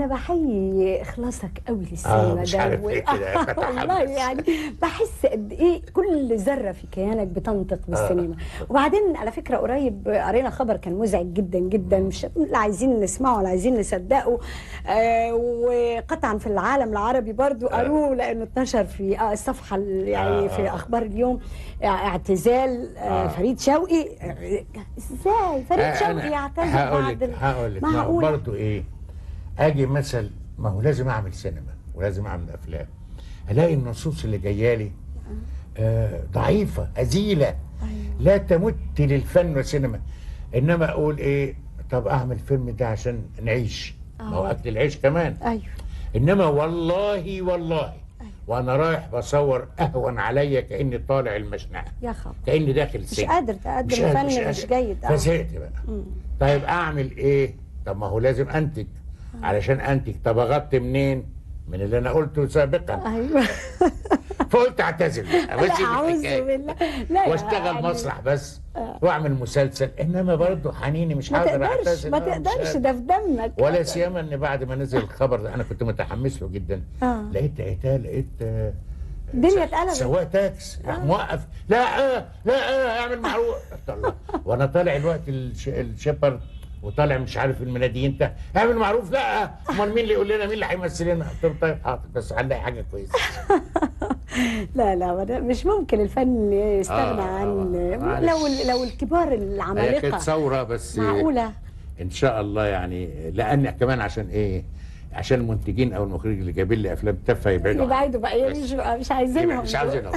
انا بحيي اخلاصك قوي للسينما مش عارف ليه كده والله يعني بحس قد ايه كل ذره في كيانك بتنطق بالسينما. وبعدين على فكره قريب قرينا خبر كان مزعج جدا جدا، مش لا عايزين نسمعه ولا عايزين نصدقه. وقطعا في العالم العربي برضو قالوه لانه انتشر في الصفحه يعني في اخبار اليوم. اعتزال فريد شوقي. ازاي فريد شوقي يعتزل بعد هقول لك برضه ايه، اجي مثل ما هو لازم اعمل سينما ولازم اعمل افلام، الاقي النصوص اللي جايه لي ضعيفه هزيله لا تمت للفن والسينما. انما اقول ايه، طب اعمل فيلم ده عشان نعيش، ما هو اكل العيش كمان. ايوه. انما والله وانا رايح بصور اهون عليا كاني طالع المشنقه، يا خبر، كاني داخل السجن، مش قادر تقدم فن مش جيد. فزهقت بقى. طيب اعمل ايه؟ طب ما هو لازم انتج. علشان انتج طب اغطي منين؟ من اللي انا قلته سابقا. ايوه. فقلت اعتزل بقى لا اعوذ بالله، لا واشتغل يعني مسرح بس واعمل مسلسل. انما برضه حنيني مش هقدر اعتزل. ما تقدرش ده في دمك. ولا سيما ان بعد ما نزل الخبر ده انا كنت متحمس له جدا. لقيت الدنيا اتقلبت. سواق تاكس راح موقف، لا اعمل معروف. الله، وانا طالع الوقت الشيبرد وطالع مش عارف المناديين ده، اعمل معروف. لا امال مين اللي يقول لنا، مين اللي هيمثل لنا؟ قلت له طيب حاضر بس هنلاقي حاجه كويسه. لا مش ممكن الفن يستغنى عن لو الكبار العمالقه. هي كانت ثوره بس معقوله ان شاء الله يعني. لان كمان عشان ايه؟ عشان المنتجين او المخرجين اللي جايبين لي افلام تافهه يبعدوا بقى، مش عايزينهم. مش عايزينهم.